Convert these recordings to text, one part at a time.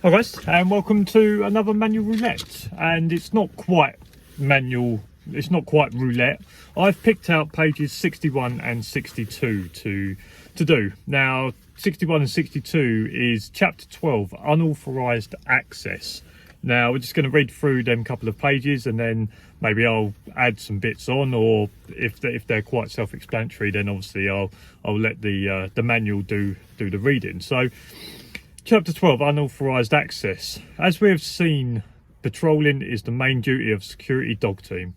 Hi guys, and welcome to another manual roulette. And it's not quite manual, it's not quite roulette. I've picked out pages 61 and 62 to do. Now 61 and 62 is chapter 12, unauthorized access. Now we're just going to read through them couple of pages, and then maybe I'll add some bits on, or if they're quite self-explanatory, then obviously I'll let the manual do the reading. So Chapter 12, unauthorised access. As we have seen, patrolling is the main duty of a security dog team.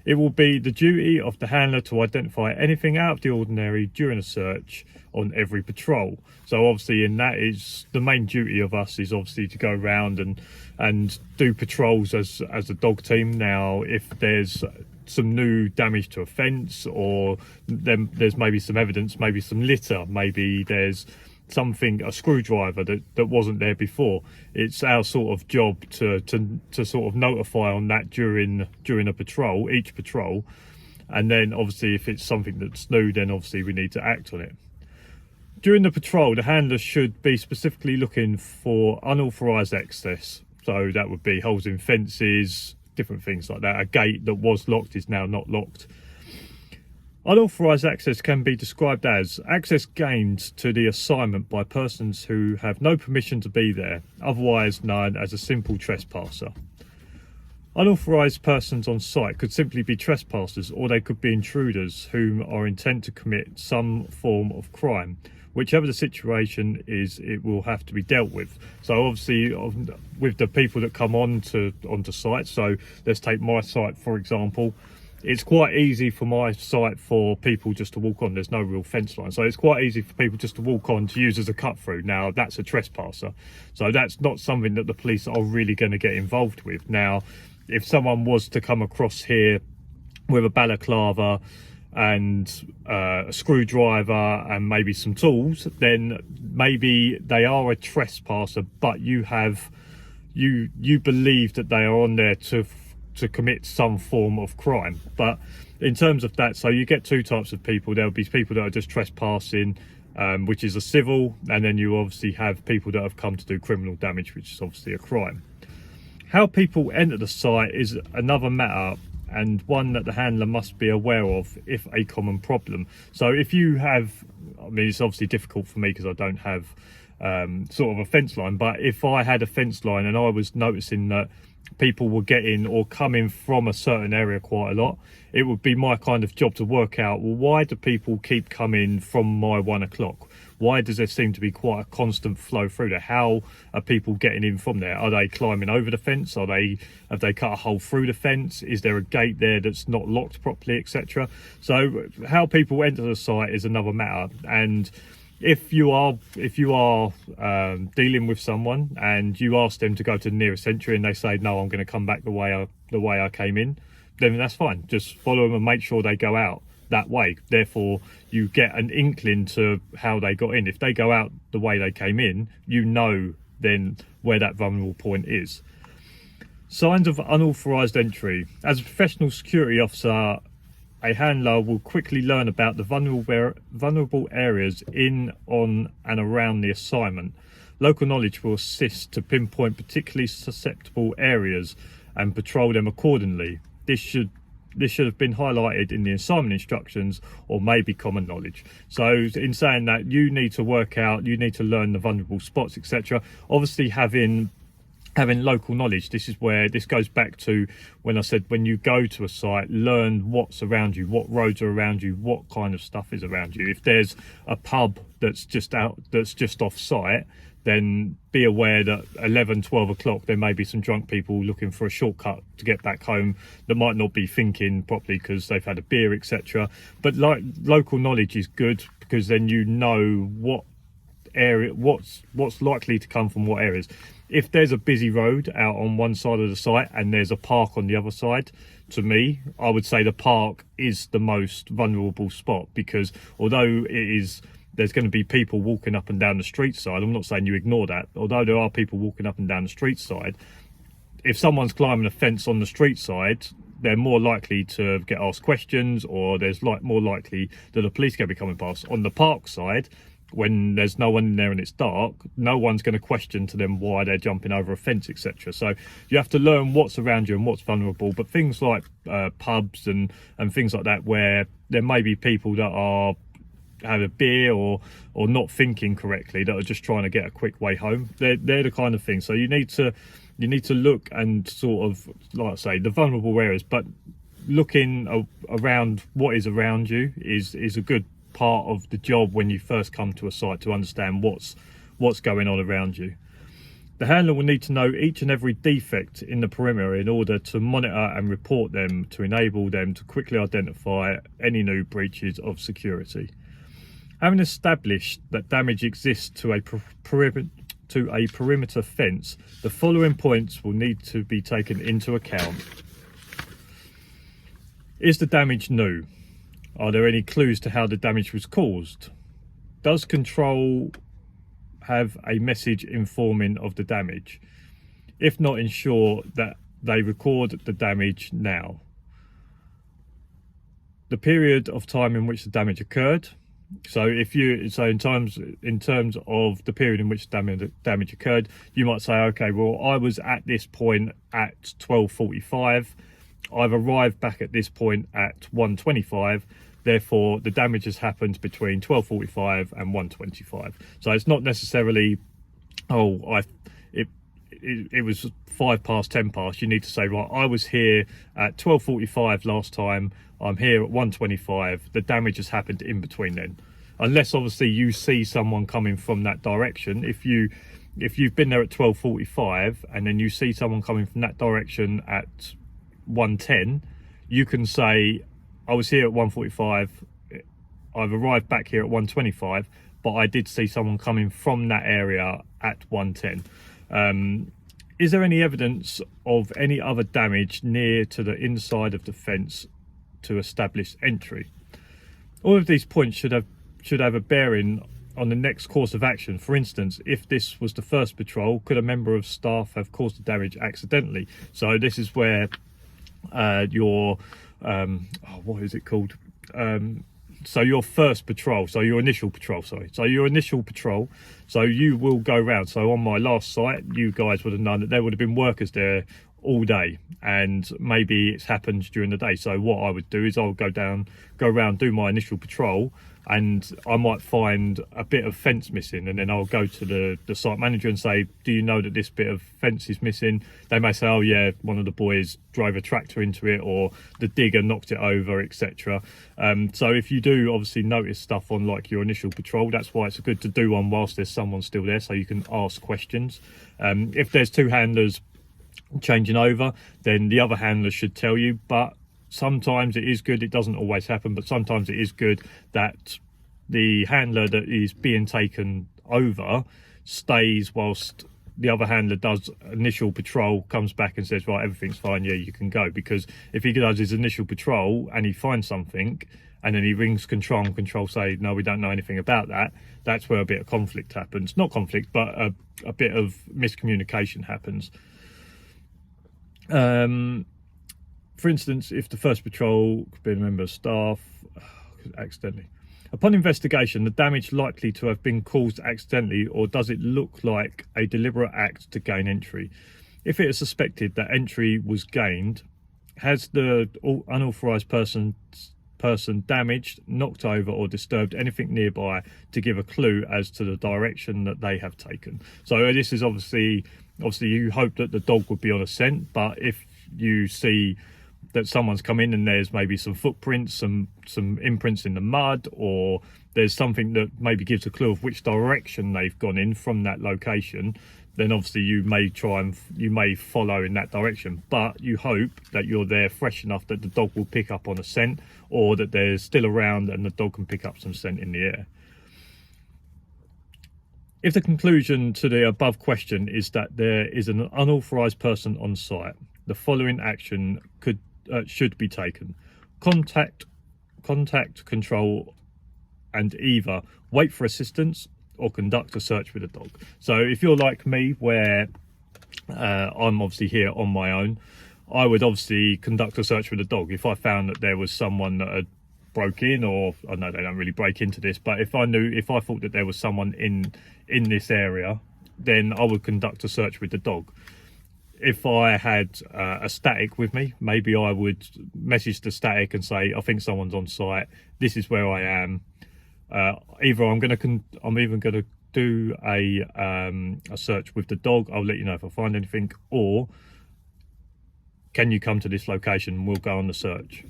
It will be the duty of the handler to identify anything out of the ordinary during a search on every patrol. So obviously in that is the main duty of us is obviously to go around and do patrols as a dog team. Now if there's some new damage to a fence, or then there's maybe some evidence, maybe some litter, maybe there's something, a screwdriver that wasn't there before, it's our sort of job to sort of notify on that during a patrol, each patrol. And then obviously if it's something that's new, then obviously we need to act on it. During the patrol, the handler should be specifically looking for unauthorized access. So that would be holes in fences, different things like that. A gate that was locked is now not locked. Unauthorised access can be described as access gained to the assignment by persons who have no permission to be there, otherwise known as a simple trespasser. Unauthorised persons on site could simply be trespassers, or they could be intruders whom are intent to commit some form of crime. Whichever the situation is, it will have to be dealt with. So obviously with the people that come onto site, so let's take my site for example. It's quite easy for my site for people just to walk on. There's no real fence line, so it's quite easy for people just to walk on to use as a cut through. Now that's a trespasser, so that's not something that the police are really going to get involved with. Now if someone was to come across here with a balaclava and a screwdriver and maybe some tools, then maybe they are a trespasser, but you believe that they are on there to commit some form of crime. But in terms of that, so you get two types of people. There'll be people that are just trespassing, which is a civil, and then you obviously have people that have come to do criminal damage, which is obviously a crime. How people enter the site is another matter, and one that the handler must be aware of if a common problem. So if you have, I mean it's obviously difficult for me because I don't have sort of a fence line, but if I had a fence line and I was noticing that people were getting or coming from a certain area quite a lot, it would be my kind of job to work out, well, why do people keep coming from my 1 o'clock? Why does there seem to be quite a constant flow through there? How are people getting in from there? Are they climbing over the fence? Have they cut a hole through the fence? Is there a gate there that's not locked properly, etc.? So how people enter the site is another matter. And if you are dealing with someone and you ask them to go to the nearest entry and they say no, I'm going to come back the way I came in, then that's fine. Just follow them and make sure they go out that way. Therefore you get an inkling to how they got in. If they go out the way they came in, you know then where that vulnerable point is. Signs of unauthorized entry. As a professional security officer, a handler will quickly learn about the vulnerable areas in, on and around the assignment. Local knowledge will assist to pinpoint particularly susceptible areas and patrol them accordingly. This should have been highlighted in the assignment instructions, or maybe common knowledge. So in saying that, you need to work out, you need to learn the vulnerable spots, etc. Obviously having local knowledge, this is where this goes back to when I said when you go to a site, learn what's around you, what roads are around you, what kind of stuff is around you. If there's a pub that's just off site, then be aware that 11, 12 o'clock there may be some drunk people looking for a shortcut to get back home that might not be thinking properly because they've had a beer, etc. But like local knowledge is good, because then you know what area, what's likely to come from what areas. If there's a busy road out on one side of the site and there's a park on the other side, to me, I would say the park is the most vulnerable spot, because although there's going to be people walking up and down the street side, I'm not saying you ignore that, although there are people walking up and down the street side, if someone's climbing a fence on the street side, they're more likely to get asked questions, or there's more likely that the police can be coming past. On the park side, when there's no one in there and it's dark, no one's going to question to them why they're jumping over a fence, etc. So you have to learn what's around you and what's vulnerable. But things like pubs and things like that, where there may be people that are have a beer or not thinking correctly, that are just trying to get a quick way home, they're the kind of thing. So you need to look and sort of, like I say, the vulnerable areas, but looking around what is around you is a good part of the job when you first come to a site, to understand what's going on around you. The handler will need to know each and every defect in the perimeter in order to monitor and report them, to enable them to quickly identify any new breaches of security. Having established that damage exists to a perimeter fence, the following points will need to be taken into account. Is the damage new? Are there any clues to how the damage was caused? Does control have a message informing of the damage? If not, ensure that they record the damage now. The period of time in which the damage occurred. So in terms of the period in which damage occurred, you might say, okay, well, I was at this point at 12:45. I've arrived back at this point at 1:25. Therefore, the damage has happened between 12:45 and 1:25. So it's not necessarily, it was 5 past, 10 past. You need to say, right, I was here at 12:45 last time. I'm here at 1:25. The damage has happened in between then. Unless obviously you see someone coming from that direction. If you've been there at 12:45 and then you see someone coming from that direction at 1:10, you can say, I was here at 1:45, I've arrived back here at 1:25, but I did see someone coming from that area at 1:10. Is there any evidence of any other damage near to the inside of the fence to establish entry? All of these points should have a bearing on the next course of action. For instance, if this was the first patrol, could a member of staff have caused the damage accidentally? So this is where your what is it called? So your first patrol, so your initial patrol, so you will go round. So on my last site, you guys would have known that there would have been workers there all day, and maybe it's happened during the day. So what I would do is I would go around, do my initial patrol, and I might find a bit of fence missing, and then I'll go to the site manager and say, do you know that this bit of fence is missing? They may say, oh yeah, one of the boys drove a tractor into it, or the digger knocked it over, etc. So if you do obviously notice stuff on like your initial patrol, that's why it's good to do one whilst there's someone still there, so you can ask questions. If there's 2 handlers changing over, then the other handler should tell you. But sometimes it is good, it doesn't always happen, but sometimes it is good that the handler that is being taken over stays whilst the other handler does initial patrol, comes back and says, right, everything's fine, yeah, you can go. Because if he does his initial patrol and he finds something and then he rings control and control say, no, we don't know anything about that, that's where a bit of conflict happens. Not conflict, but a bit of miscommunication happens. For instance, if the first patrol could be a member of staff accidentally. Upon investigation, the damage likely to have been caused accidentally, or does it look like a deliberate act to gain entry? If it is suspected that entry was gained, has the unauthorised person damaged, knocked over or disturbed anything nearby to give a clue as to the direction that they have taken? So this is obviously you hope that the dog would be on a scent, but if you see that someone's come in and there's maybe some footprints, some imprints in the mud, or there's something that maybe gives a clue of which direction they've gone in from that location, then obviously you may follow in that direction. But you hope that you're there fresh enough that the dog will pick up on a scent, or that they're still around and the dog can pick up some scent in the air. If the conclusion to the above question is that there is an unauthorised person on site, the following action should be taken. Contact control and either wait for assistance or conduct a search with a dog. So if you're like me, where I'm obviously here on my own, I would obviously conduct a search with a dog. If I found that there was someone that had broke in, or I know they don't really break into this, but if I thought that there was someone in this area, then I would conduct a search with the dog. If I had a static with me, maybe I would message the static and say, I think someone's on site, this is where I am. Either I'm even gonna do a search with the dog, I'll let you know if I find anything, or can you come to this location and we'll go on the search.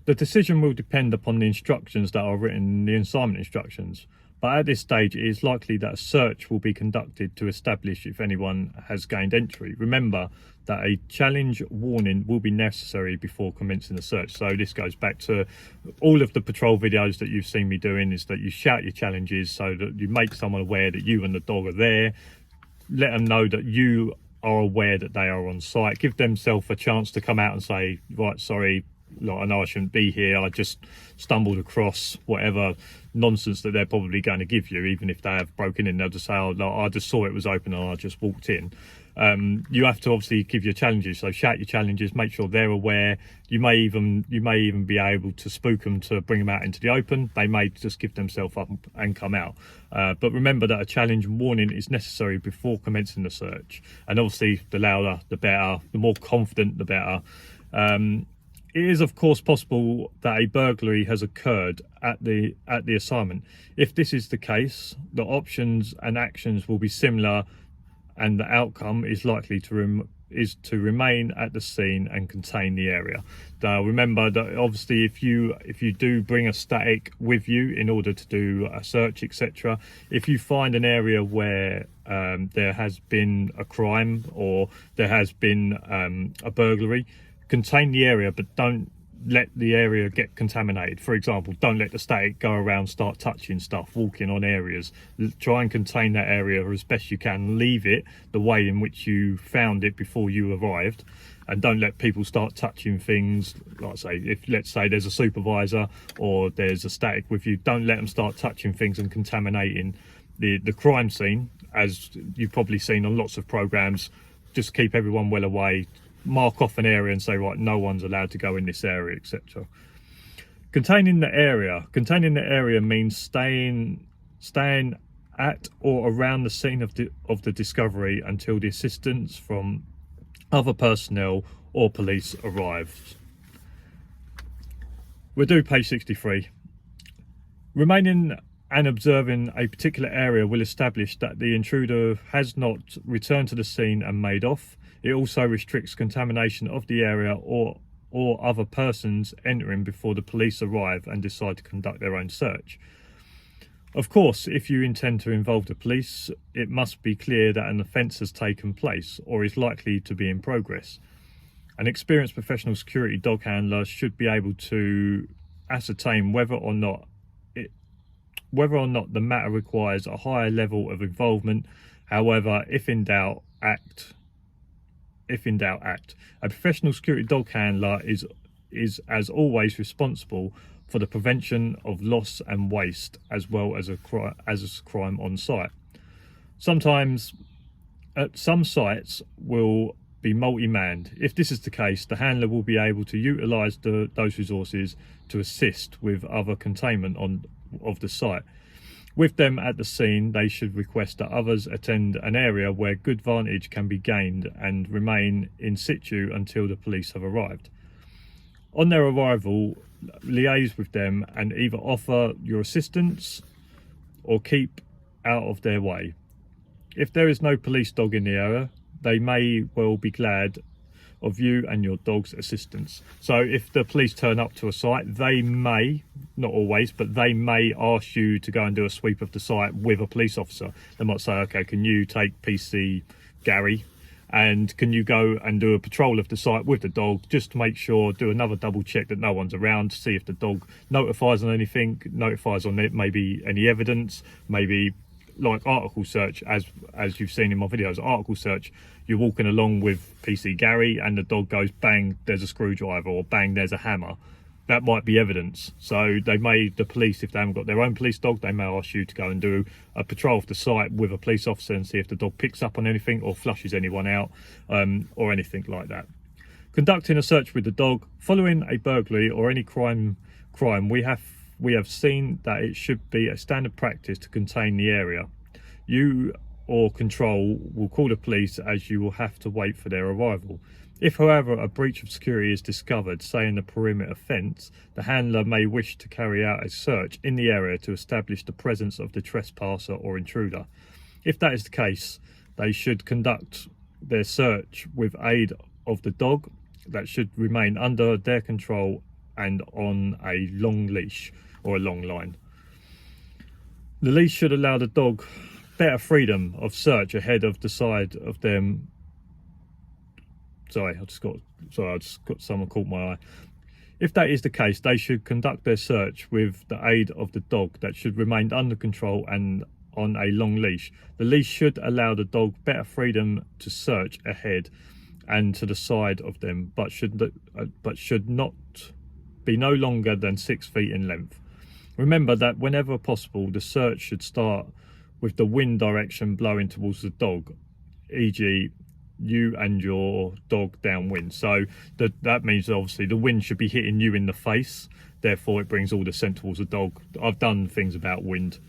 The decision will depend upon the instructions that are written in the assignment instructions, but at this stage it is likely that a search will be conducted to establish if anyone has gained entry. Remember that a challenge warning will be necessary before commencing the search. So this goes back to all of the patrol videos that you've seen me doing, is that you shout your challenges so that you make someone aware that you and the dog are there. Let them know that you are aware that they are on site. Give themselves a chance to come out and say, right, sorry, look, I know I shouldn't be here, I just stumbled across whatever nonsense that they're probably going to give you. Even if they have broken in, they'll just say, oh, no, I just saw it was open and I just walked in. You have to obviously give your challenges, so shout your challenges, make sure they're aware. You may even be able to spook them to bring them out into the open. They may just give themselves up and come out, but remember that a challenge warning is necessary before commencing the search, and obviously the louder the better, the more confident the better. It is of course possible that a burglary has occurred at the assignment. If this is the case, the options and actions will be similar, and the outcome is likely to remain at the scene and contain the area. Now remember that obviously if you do bring a static with you in order to do a search, etc., if you find an area where there has been a crime or there has been a burglary, contain the area, but don't let the area get contaminated. For example, don't let the static go around, start touching stuff, walking on areas. Try and contain that area as best you can. Leave it the way in which you found it before you arrived, and don't let people start touching things. Like I say, if let's say there's a supervisor or there's a static with you, don't let them start touching things and contaminating the crime scene. As you've probably seen on lots of programs, just keep everyone well away. Mark off an area and say, right, no one's allowed to go in this area, etc. Containing the area means staying at or around the scene of the discovery until the assistance from other personnel or police arrives. We'll do page 63. Remaining and observing a particular area will establish that the intruder has not returned to the scene and made off. It also restricts contamination of the area or other persons entering before the police arrive and decide to conduct their own search. Of course, if you intend to involve the police, it must be clear that an offence has taken place or is likely to be in progress. An experienced professional security dog handler should be able to ascertain whether or not the matter requires a higher level of involvement. However, if in doubt, act. A professional security dog handler is as always responsible for the prevention of loss and waste, as well as a crime on site. Sometimes at some sites will be multi-manned. If this is the case, the handler will be able to utilise those resources to assist with other containment of the site. With them at the scene, they should request that others attend an area where good vantage can be gained and remain in situ until the police have arrived. On their arrival, liaise with them and either offer your assistance or keep out of their way. If there is no police dog in the area, they may well be glad of you and your dog's assistance. So if the police turn up to a site, they may, not always, but they may ask you to go and do a sweep of the site with a police officer. They might say, okay, can you take PC Gary and can you go and do a patrol of the site with the dog, just to make sure, do another double check that no one's around, to see if the dog notifies on anything, notifies on it, maybe any evidence, maybe like article search, as you've seen in my videos. Article search, you're walking along with PC Gary and the dog goes bang, there's a screwdriver, or bang, there's a hammer. That might be evidence. So the police, if they haven't got their own police dog, they may ask you to go and do a patrol of the site with a police officer and see if the dog picks up on anything or flushes anyone out, or anything like that. Conducting a search with the dog following a burglary or any crime, we have seen that it should be a standard practice to contain the area. You or control will call the police, as you will have to wait for their arrival. If, however, a breach of security is discovered, say in the perimeter fence, the handler may wish to carry out a search in the area to establish the presence of the trespasser or intruder. If that is the case, they should conduct their search with aid of the dog that should remain under their control and on a long leash or a long line. The leash should allow the dog better freedom of search ahead of the side of them. Sorry, I just got someone caught my eye. If that is the case, they should conduct their search with the aid of the dog that should remain under control and on a long leash. The leash should allow the dog better freedom to search ahead and to the side of them, but should not be no longer than 6 feet in length. Remember that whenever possible, the search should start with the wind direction blowing towards the dog, e.g. you and your dog downwind. So that means obviously the wind should be hitting you in the face, therefore it brings all the scent towards the dog. I've done things about wind.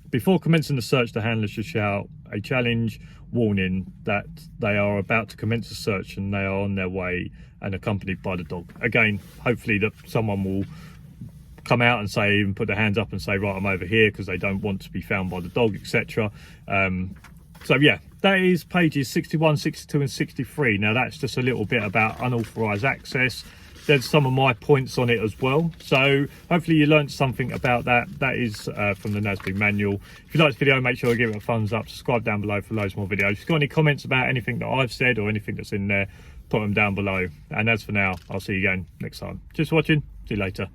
Before commencing the search, the handler should shout a challenge warning that they are about to commence the search and they are on their way and accompanied by the dog. Again, hopefully that someone will come out and say, even put their hands up and say, right, I'm over here, because they don't want to be found by the dog, etc. So yeah, that is pages 61, 62 and 63. Now that's just a little bit about unauthorised access. There's some of my points on it as well, so hopefully you learned something about that. That is from the NASB manual. If you like this video, make sure you give it a thumbs up, subscribe down below for loads more videos. If you've got any comments about anything that I've said or anything that's in there, put them down below. And as for now, I'll see you again next time. Just watching, see you later.